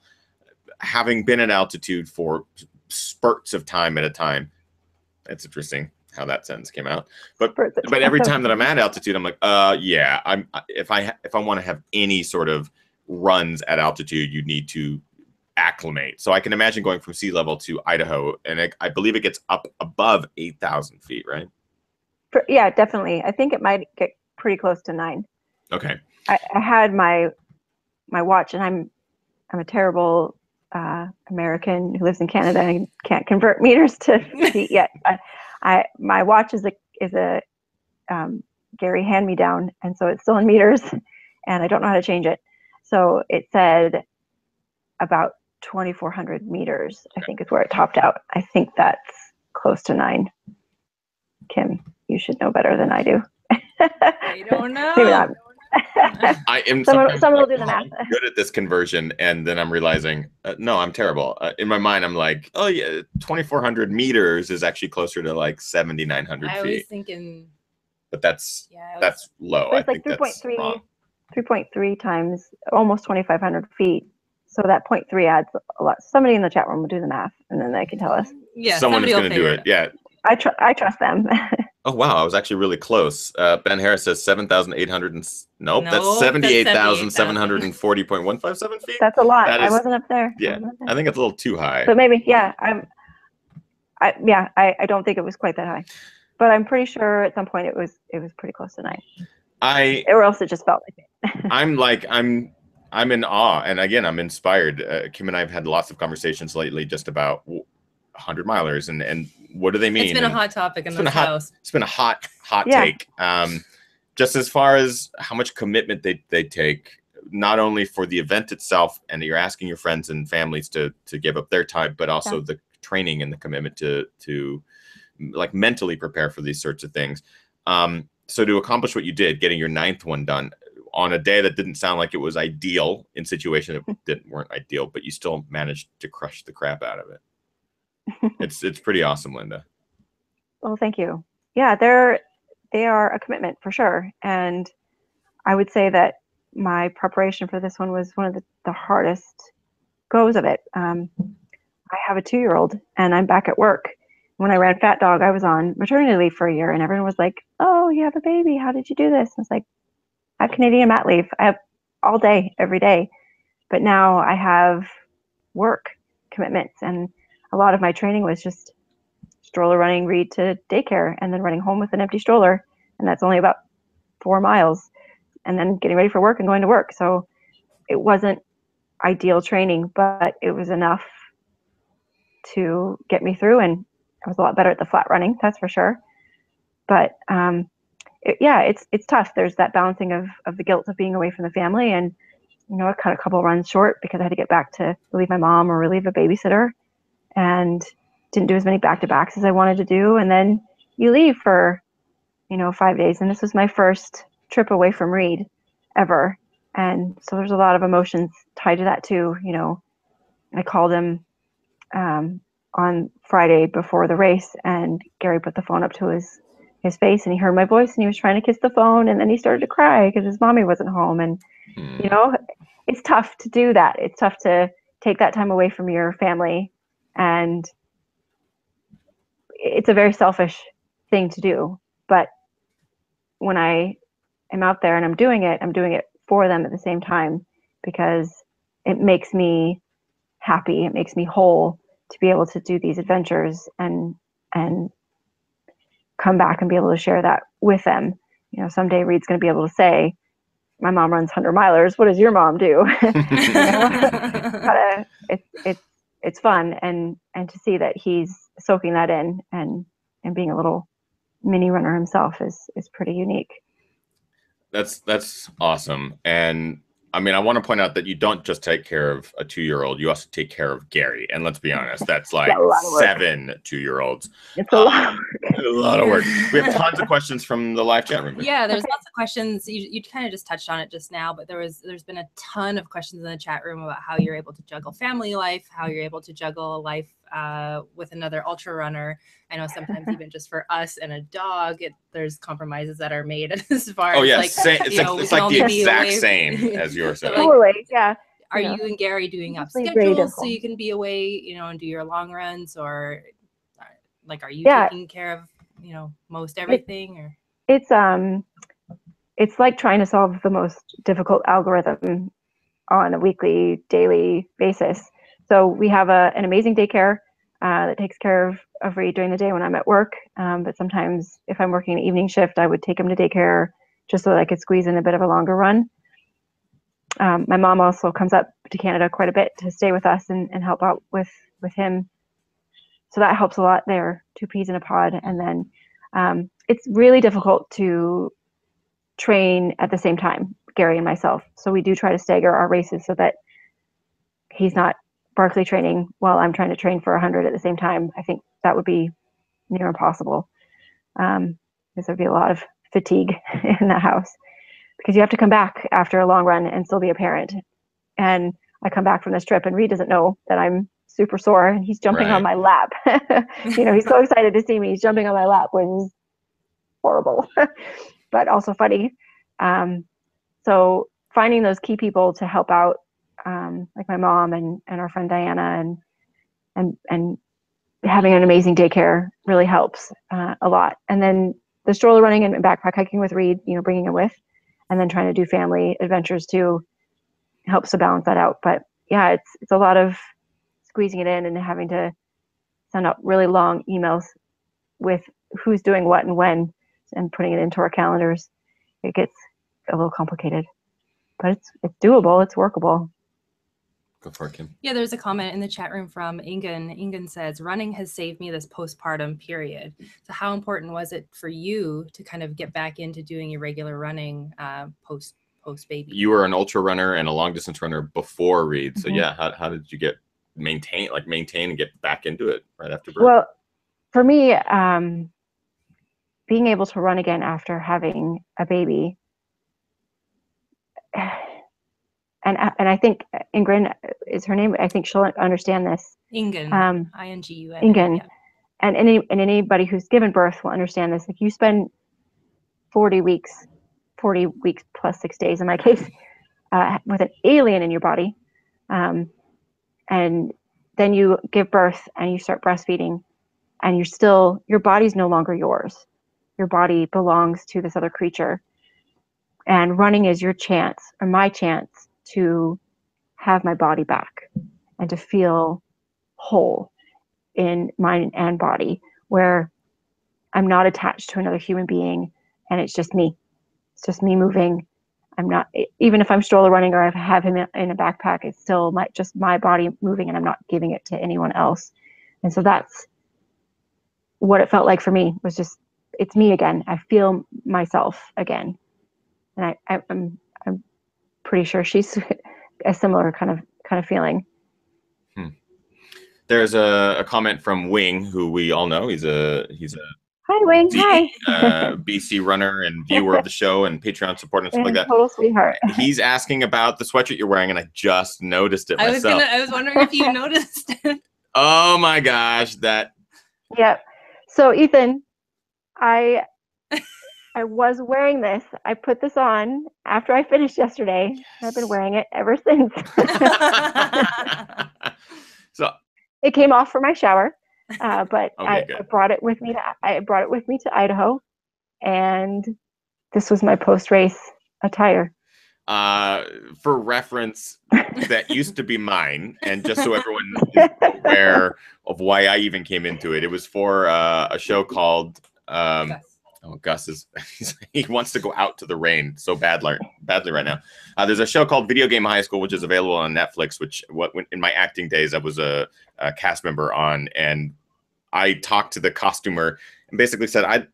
having been at altitude for spurts of time at a time, it's interesting how that sentence came out. But every time that I'm at altitude, I'm like, yeah, if I want to have any sort of runs at altitude, you need to acclimate. So I can imagine going from sea level to Idaho, and I believe it gets up above 8,000 feet, right? Yeah, definitely. I think it might get pretty close to 9. Okay. I had my watch, and I'm a terrible American who lives in Canada and can't convert meters to feet yet. My watch is a Gary hand-me-down, and so it's still in meters, and I don't know how to change it. So it said about 2,400 meters, I think, is where it topped out. I think that's close to 9. Kim, you should know better than I do. I don't know. Maybe not. I am someone will do the math. Good at this conversion, and then I'm realizing, no, I'm terrible. In my mind, I'm like, oh yeah, 2,400 meters is actually closer to like 7,900 feet. I was thinking, but that's low. It's like 3.3 times almost 2,500 feet. So that 0.3 adds a lot. Somebody in the chat room will do the math, and then they can tell us. Yeah, someone is going to do it. Yeah. I trust them. Oh wow, I was actually really close. Ben Harris says 7,800 nope, that's 78,740.157 feet. That's a lot. I wasn't up there. Yeah, I think it's a little too high. But maybe, yeah. I don't think it was quite that high, but I'm pretty sure at some point it was pretty close to 9. Or else it just felt like it. I'm in awe, and again, I'm inspired. Kim and I have had lots of conversations lately just about 100 milers and what do they mean? It's been a hot topic in this house. It's been a hot take. Just as far as how much commitment they take, not only for the event itself, and you're asking your friends and families to give up their time, but also the training and the commitment to like mentally prepare for these sorts of things. So to accomplish what you did, getting your 9th one done on a day that didn't sound like it was ideal, in situations that weren't ideal, but you still managed to crush the crap out of it. It's pretty awesome, Linda. Well, thank you. Yeah, they are a commitment for sure. And I would say that my preparation for this one was one of the hardest goes of it. I have a 2-year-old and I'm back at work. When I ran Fat Dog, I was on maternity leave for a year, and everyone was like, "Oh, you have a baby. How did you do this?" I was like, "I have Canadian mat leave. I have all day, every day." But now I have work commitments, and a lot of my training was just stroller running Reed to daycare and then running home with an empty stroller. And that's only about 4 miles, and then getting ready for work and going to work. So it wasn't ideal training, but it was enough to get me through. And I was a lot better at the flat running, that's for sure. But it's tough. There's that balancing of the guilt of being away from the family. And, I cut a couple runs short because I had to get back to relieve my mom or relieve a babysitter, and didn't do as many back-to-backs as I wanted to do. And then you leave for, 5 days. And this was my first trip away from Reed ever. And so there's a lot of emotions tied to that too. I called him on Friday before the race, and Gary put the phone up to his face, and he heard my voice, and he was trying to kiss the phone, and then he started to cry because his mommy wasn't home. And it's tough to do that. It's tough to take that time away from your family, and it's a very selfish thing to do. But when I am out there and I'm doing it for them at the same time, because it makes me happy. It makes me whole to be able to do these adventures and come back and be able to share that with them. Someday Reed's going to be able to say, "My mom runs 100-milers. What does your mom do?" It's fun, and to see that he's soaking that in and being a little mini runner himself is pretty unique. That's awesome. And I mean, I want to point out that you don't just take care of a 2-year-old, you also take care of Gary. And let's be honest, that's like 7 2-year-olds. It's a lot of work. A lot of work. We have tons of questions from the live chat room. Yeah, there's lots of questions. You kind of just touched on it just now, but there's been a ton of questions in the chat room about how you're able to juggle family life, how you're able to juggle a life with another ultra runner. I know sometimes even just for us and a dog, there's compromises that are made as far as it's like the exact same as yours. Totally, yeah. Are you and Gary doing up schedules so you can be away, and do your long runs, or like are you taking care of most everything? Or it's like trying to solve the most difficult algorithm on a weekly, daily basis. So we have an amazing daycare that takes care of Reed during the day when I'm at work. But sometimes if I'm working an evening shift, I would take him to daycare just so that I could squeeze in a bit of a longer run. My mom also comes up to Canada quite a bit to stay with us and help out with him. So that helps a lot there, 2 peas in a pod. And then it's really difficult to train at the same time, Gary and myself. So we do try to stagger our races so that he's not Barkley training while I'm trying to train for 100 at the same time. I think that would be near impossible, because there'd be a lot of fatigue in the house, because you have to come back after a long run and still be a parent. And I come back from this trip and Reed doesn't know that I'm super sore, and he's jumping on my lap. He's so excited to see me. He's jumping on my lap, which is horrible, but also funny. So finding those key people to help out, like my mom and our friend Diana, and having an amazing daycare really helps a lot. And then the stroller running and backpack hiking with Reed, bringing him with, and then trying to do family adventures too, helps to balance that out. But yeah, it's a lot of squeezing it in and having to send out really long emails with who's doing what and when, and putting it into our calendars. It gets a little complicated, but it's doable. It's workable. Go for it, Kim. Yeah, there's a comment in the chat room from Ingen. Ingen says, "Running has saved me this postpartum period." So how important was it for you to kind of get back into doing your regular running post baby. You were an ultra runner and a long distance runner before Reed. So yeah, how did you maintain and get back into it right after birth? Well, for me, being able to run again after having a baby, and I think Ingrid is her name. I think she'll understand this. Ingen, I-N-G-U-N. Ingen, yeah. and anybody who's given birth will understand this. Like, you spend 40 weeks plus 6 days in my case, with an alien in your body, and then you give birth and you start breastfeeding, and your body's no longer yours. Your body belongs to this other creature, and running is your chance, or my chance, to have my body back and to feel whole in mind and body, where I'm not attached to another human being, and it's just me. It's just me moving. I'm not, even if I'm stroller running or I have him in a backpack, it's still just my body moving, and I'm not giving it to anyone else. And so that's what it felt like for me, was just, it's me again. I feel myself again. And I'm pretty sure she's a similar kind of feeling. There's a comment from Wing, who we all know. He's a hi, Wing. Hi. BC runner and viewer of the show and Patreon supporter and stuff like that. Total sweetheart. He's asking about the sweatshirt you're wearing, and I just noticed it myself. I was wondering if you noticed it. Oh my gosh, Yep. So Ethan, I was wearing this. I put this on after I finished yesterday. Yes. I've been wearing it ever since. So it came off for my shower, but okay, I brought it with me. I brought it with me to Idaho, and this was my post-race attire. For reference, that used to be mine, and just so everyone is aware of why I even came into it, it was for a show called Gus is he wants to go out to the rain so badly right now. There's a show called Video Game High School, which is available on Netflix, which in my acting days I was a cast member on, and I talked to the costumer and basically said,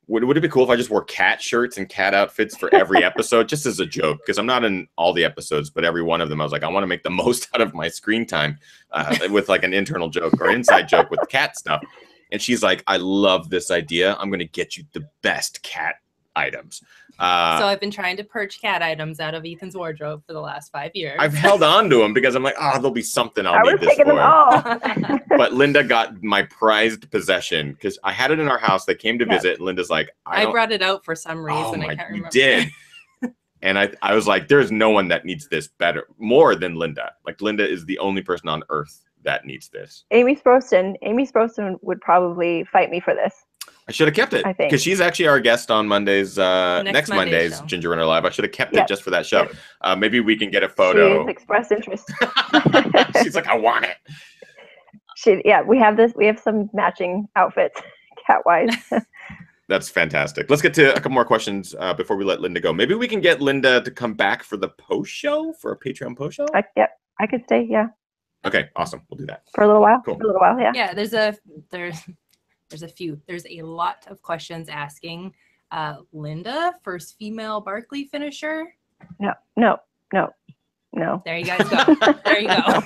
would it be cool if I just wore cat shirts and cat outfits for every episode, just as a joke? Because I'm not in all the episodes, but every one of them I was like, I want to make the most out of my screen time with like an internal joke or inside joke with cat stuff. And she's like, I love this idea. I'm going to get you the best cat items. So I've been trying to purge cat items out of Ethan's wardrobe for the last 5 years. I've held on to them because I'm like, there'll be something I'll need this for. Them all. But Linda got my prized possession because I had it in our house. They came to visit. And Linda's like, I brought it out for some reason. I can't remember. You did. And I was like, there's no one that needs this more than Linda. Like, Linda is the only person on earth that needs this. Amy Sproston would probably fight me for this. I should have kept it because she's actually our guest on Mondays, next Monday's Ginger Runner Live. I should have kept it just for that show. Maybe we can get a photo. She's expressed interest. She's like, I want it. We have some matching outfits, cat-wise. That's fantastic. Let's get to a couple more questions before we let Linda go. Maybe we can get Linda to come back for the post show, for a Patreon post show. I could stay. Yeah. Okay, awesome. We'll do that for a little while. Cool. For a little while, yeah. Yeah, there's a lot of questions asking Linda, first female Barkley finisher. No. There you guys go. There you go.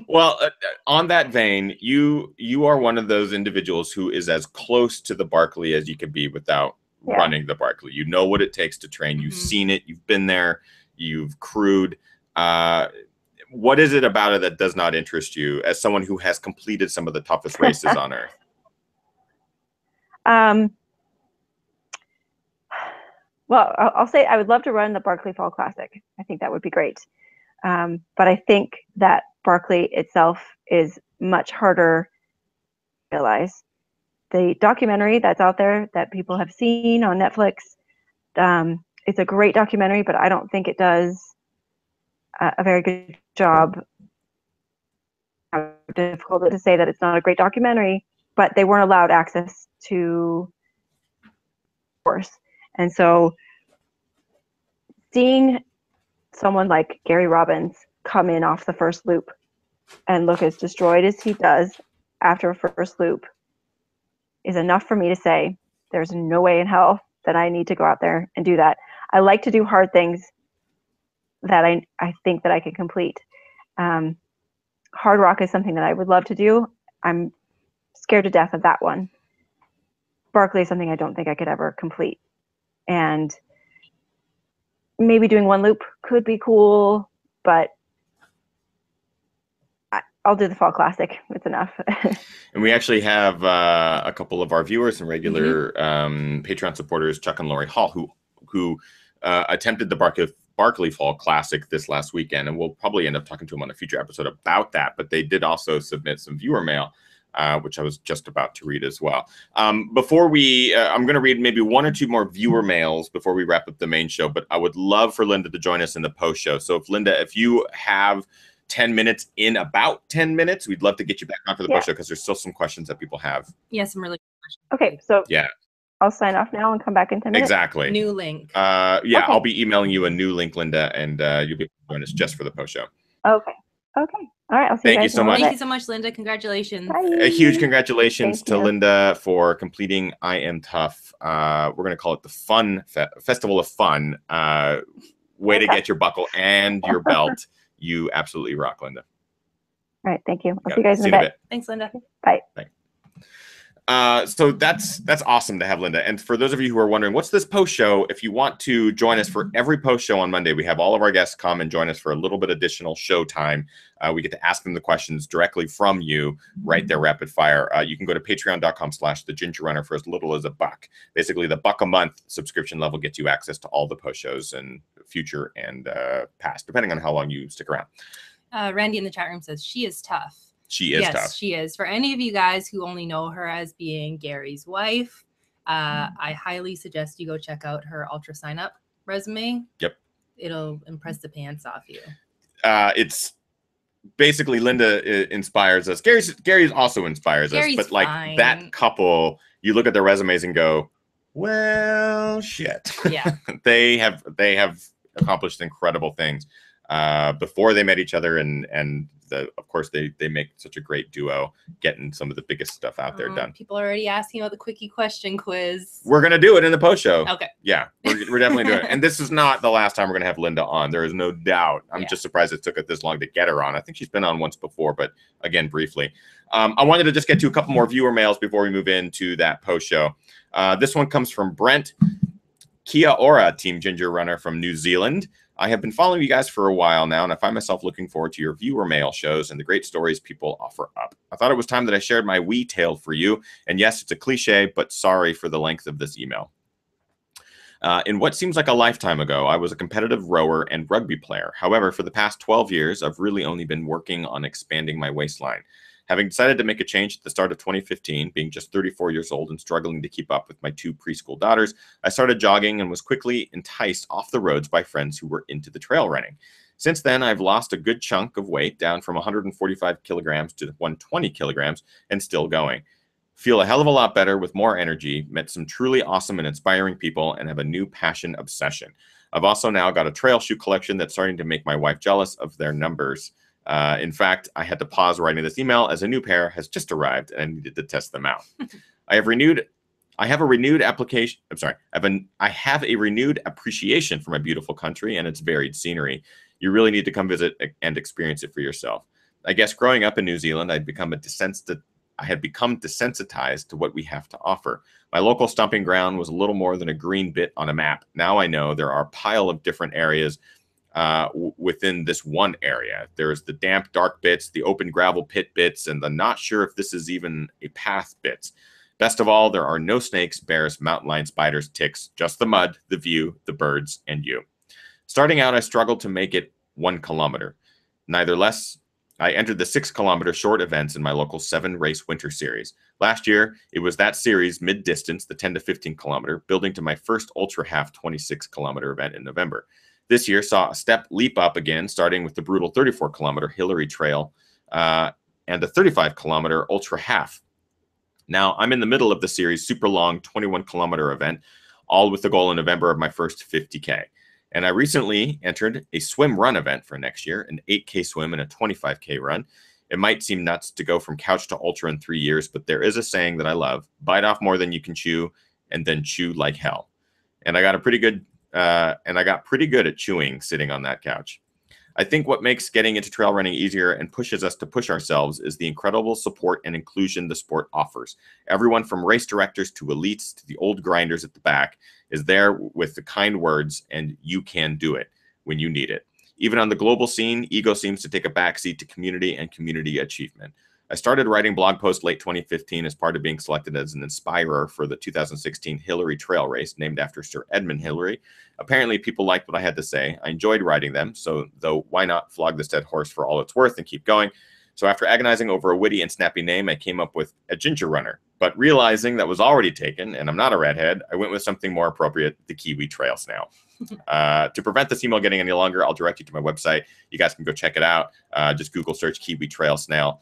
Well, on that vein, you are one of those individuals who is as close to the Barkley as you can be without running the Barkley. You know what it takes to train. You've seen it. You've been there. You've crewed. What is it about it that does not interest you as someone who has completed some of the toughest races on earth? Well, I'll say I would love to run the Barkley Fall Classic. I think that would be great. But I think that Barkley itself is much harder to realize. The documentary that's out there that people have seen on Netflix, it's a great documentary, but I don't think it does a very good job. Difficult to say that it's not a great documentary, but they weren't allowed access to course. And so seeing someone like Gary Robbins come in off the first loop and look as destroyed as he does after a first loop is enough for me to say there's no way in hell that I need to go out there and do that. I like to do hard things that I think that I can complete. Hard rock is something that I would love to do. I'm scared to death of that one. Barkley is something I don't think I could ever complete. And maybe doing one loop could be cool, but I'll do the Fall Classic. It's enough. And we actually have a couple of our viewers and regular Patreon supporters, Chuck and Lori Hall, who attempted the Barkley Fall Classic this last weekend, and we'll probably end up talking to them on a future episode about that. But they did also submit some viewer mail, which I was just about to read as well. Before we, I'm going to read maybe one or two more viewer mails before we wrap up the main show. But I would love for Linda to join us in the post show. So if Linda, if you have 10 minutes in about 10 minutes, we'd love to get you back on for the post show because there's still some questions that people have. Yeah, some really good questions. Okay, so yeah, I'll sign off now and come back in 10 minutes. Exactly. New link. Yeah, okay. I'll be emailing you a new link, Linda, and you'll be able to join us just for the post show. Okay. All right. I'll see you guys. Thank you so much. Thank you so much, Linda. Congratulations. Bye. A huge congratulations Thank to you. Linda for completing I Am Tough. We're going to call it the Fun Festival of Fun. Way to get your buckle and your belt. You absolutely rock, Linda. All right. Thank you. I'll see you guys in a bit. Thanks, Linda. Bye. So that's awesome to have Linda. And for those of you who are wondering, what's this post show? If you want to join us for every post show on Monday, we have all of our guests come and join us for a little bit additional show time. We get to ask them the questions directly from you right there, rapid fire. You can go to patreon.com/thegingerrunner for as little as $1. Basically, the $1 a month subscription level gets you access to all the post shows and future and past, depending on how long you stick around. Randy in the chat room says she is tough. She is tough. Yes, she is. For any of you guys who only know her as being Gary's wife, I highly suggest you go check out her Ultra Sign Up resume. Yep. It'll impress the pants off you. It's basically Linda inspires us. Gary's also inspires us, but like fine. That couple, you look at their resumes and go, well, shit. Yeah. they have accomplished incredible things before they met each other, and of course they make such a great duo, getting some of the biggest stuff out there done. People are already asking about the quickie question quiz. We're gonna do it in the post show. Okay. Yeah, we're definitely doing it. And this is not the last time we're gonna have Linda on. There is no doubt. I'm just surprised it took it this long to get her on. I think she's been on once before, but again, briefly. I wanted to just get to a couple more viewer mails before we move into that post show. This one comes from Brent. Kia ora, Team Ginger Runner from New Zealand. I have been following you guys for a while now, and I find myself looking forward to your viewer mail shows and the great stories people offer up. I thought it was time that I shared my wee tale for you. And yes, it's a cliche, but sorry for the length of this email. In what seems like a lifetime ago, I was a competitive rower and rugby player. However, for the past 12 years, I've really only been working on expanding my waistline. Having decided to make a change at the start of 2015, being just 34 years old and struggling to keep up with my 2 preschool daughters, I started jogging and was quickly enticed off the roads by friends who were into the trail running. Since then, I've lost a good chunk of weight, down from 145 kilograms to 120 kilograms, and still going. Feel a hell of a lot better with more energy, met some truly awesome and inspiring people, and have a new passion obsession. I've also now got a trail shoe collection that's starting to make my wife jealous of their numbers. In fact, I had to pause writing this email as a new pair has just arrived and I needed to test them out. I have a renewed appreciation for my beautiful country and its varied scenery. You really need to come visit and experience it for yourself. I guess growing up in New Zealand, I had become desensitized to what we have to offer. My local stomping ground was a little more than a green bit on a map. Now I know there are a pile of different areas within this one area. There's the damp, dark bits, the open gravel pit bits, and the not sure if this is even a path bits. Best of all, there are no snakes, bears, mountain lion, spiders, ticks, just the mud, the view, the birds, and you. Starting out, I struggled to make it 1 kilometer. Neither less, I entered the 6-kilometer short events in my local 7-race winter series. Last year, it was that series mid-distance, the 10 to 15 kilometer, building to my first ultra half 26-kilometer event in November. This year saw a step leap up again, starting with the brutal 34-kilometer Hillary Trail and the 35-kilometer Ultra Half. Now, I'm in the middle of the series' super long 21-kilometer event, all with the goal in November of my first 50K. And I recently entered a swim-run event for next year, an 8K swim and a 25K run. It might seem nuts to go from couch to ultra in 3 years, but there is a saying that I love: bite off more than you can chew and then chew like hell. And I got a pretty good and I got pretty good at chewing sitting on that couch. I think what makes getting into trail running easier and pushes us to push ourselves is the incredible support and inclusion the sport offers. Everyone from race directors to elites to the old grinders at the back is there with the kind words and you can do it when you need it. Even on the global scene, ego seems to take a backseat to community and community achievement. I started writing blog posts late 2015 as part of being selected as an inspirer for the 2016 Hillary Trail Race, named after Sir Edmund Hillary. Apparently, people liked what I had to say. I enjoyed writing them, so though why not flog this dead horse for all it's worth and keep going? So after agonizing over a witty and snappy name, I came up with a Ginger Runner. But realizing that was already taken, and I'm not a redhead, I went with something more appropriate, the Kiwi Trail Snail. To prevent this email getting any longer, I'll direct you to my website. You guys can go check it out. Just Google search Kiwi Trail Snail.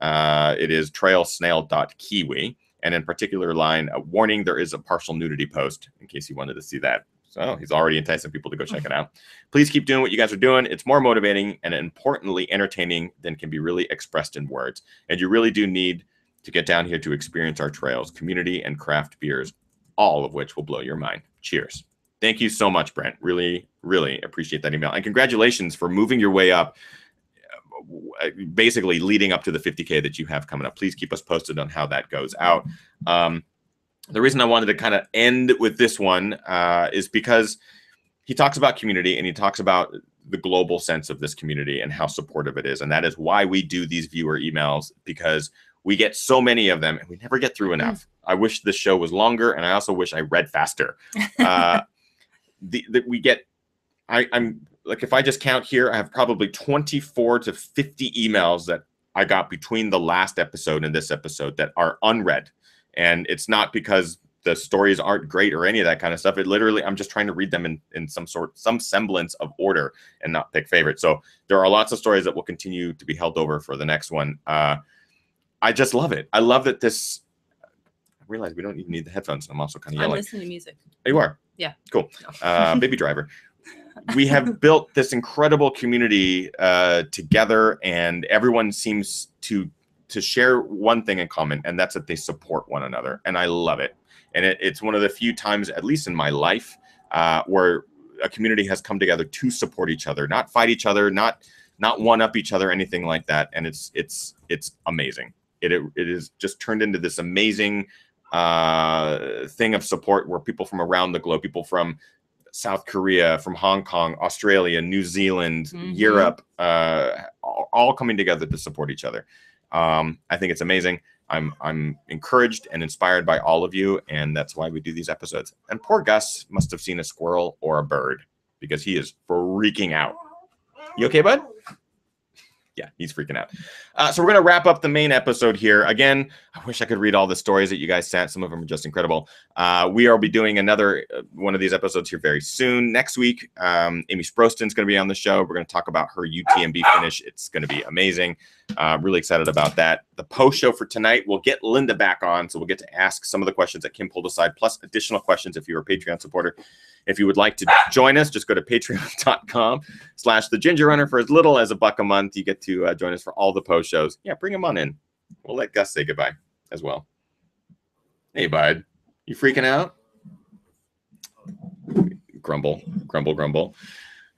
It is trailsnail.kiwi. And in particular line, a warning, there is a partial nudity post in case you wanted to see that. So he's already enticing people to go check it out. Please keep doing what you guys are doing. It's more motivating and importantly entertaining than can be really expressed in words. And you really do need to get down here to experience our trails, community, and craft beers, all of which will blow your mind. Cheers. Thank you so much, Brent. Really, really appreciate that email. And congratulations for moving your way up, basically leading up to the 50K that you have coming up. Please keep us posted on how that goes out. The reason I wanted to kind of end with this one is because he talks about community and he talks about the global sense of this community and how supportive it is. And that is why we do these viewer emails, because we get so many of them and we never get through enough. I wish this show was longer, and I also wish I read faster. I'm like, if I just count here, I have probably 24 to 50 emails that I got between the last episode and this episode that are unread. And it's not because the stories aren't great or any of that kind of stuff. It literally, I'm just trying to read them in some semblance of order and not pick favorites. So there are lots of stories that will continue to be held over for the next one. I just love it. I love that this, I realize we don't even need the headphones. I'm also kind of yelling. I'm listening to music. Oh, you are? Yeah. Cool. No. Baby driver. We have built this incredible community together, and everyone seems to share one thing in common, and that's that they support one another. And I love it. And it's one of the few times, at least in my life, where a community has come together to support each other, not fight each other, not one up each other, anything like that. And it's amazing. It is just turned into this amazing thing of support where people from around the globe, people from South Korea, from Hong Kong, Australia, New Zealand, Europe, all coming together to support each other. I think it's amazing. I'm encouraged and inspired by all of you, and that's why we do these episodes. And poor Gus must have seen a squirrel or a bird because he is freaking out. You okay, bud? Yeah, he's freaking out. So we're going to wrap up the main episode here. Again, I wish I could read all the stories that you guys sent. Some of them are just incredible. We will be doing another one of these episodes here very soon. Next week, Amy Sproston's going to be on the show. We're going to talk about her UTMB finish. It's going to be amazing. Really excited about that. The post show for tonight, we'll get Linda back on, so we'll get to ask some of the questions that Kim pulled aside, plus additional questions if you're a Patreon supporter. If you would like to join us, just go to patreon.com/thegingernunner. For as little as $1 a month, you get to join us for all the post shows. Yeah, bring them on in. We'll let Gus say goodbye as well. Hey, bud. You freaking out? Grumble, grumble, grumble.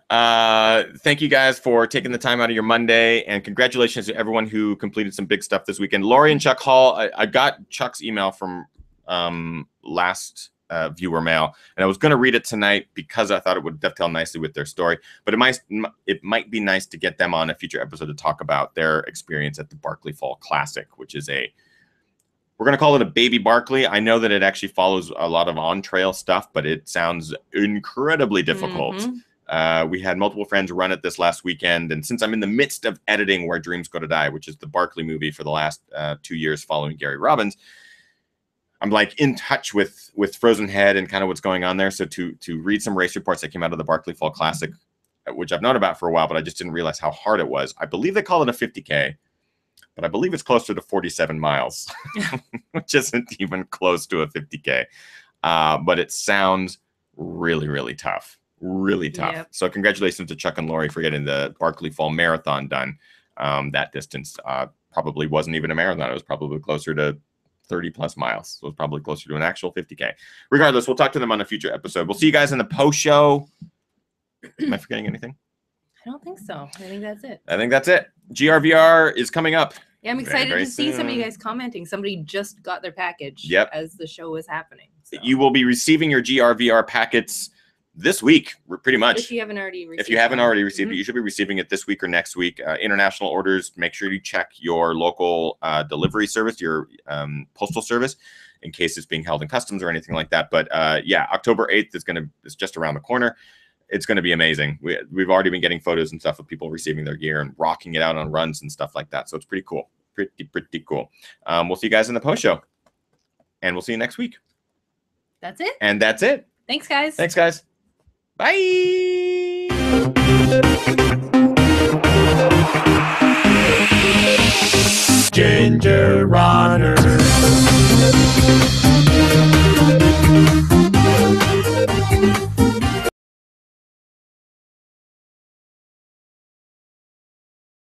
Thank you guys for taking the time out of your Monday, and congratulations to everyone who completed some big stuff this weekend. Lori and Chuck Hall, I got Chuck's email from last viewer mail, and I was going to read it tonight because I thought it would dovetail nicely with their story, but it might be nice to get them on a future episode to talk about their experience at the Barkley Fall Classic, which is we're going to call it a baby Barkley. I know that it actually follows a lot of on-trail stuff, but it sounds incredibly difficult. We had multiple friends run it this last weekend, and since I'm in the midst of editing Where Dreams Go to Die, which is the Barkley movie for the last 2 years following Gary Robbins, I'm like in touch with Frozen Head and kind of what's going on there. So to read some race reports that came out of the Barkley Fall Classic, which I've known about for a while, but I just didn't realize how hard it was. I believe they call it a 50K, but I believe it's closer to 47 miles, which isn't even close to a 50K. But it sounds really, really tough. Really tough. Yep. So congratulations to Chuck and Lori for getting the Barkley Fall Marathon done. That distance probably wasn't even a marathon. It was probably closer to 30 plus miles. So it's probably closer to an actual 50K. Regardless, we'll talk to them on a future episode. We'll see you guys in the post show. Am I forgetting anything? I don't think so. I think that's it. I think that's it. GRVR is coming up. Yeah, I'm excited very to see some of you soon. guys commenting. Somebody just got their package as the show was happening. So. You will be receiving your GRVR packets this week, pretty much. If you haven't already received it, you should be receiving it this week or next week. International orders, make sure you check your local delivery service, your postal service, in case it's being held in customs or anything like that. But yeah, October 8th is just around the corner. It's going to be amazing. We've already been getting photos and stuff of people receiving their gear and rocking it out on runs and stuff like that. So it's pretty cool. Pretty cool. We'll see you guys in the post show. And we'll see you next week. That's it. And that's it. Thanks, guys. Thanks, guys. Bye. Ginger Runners.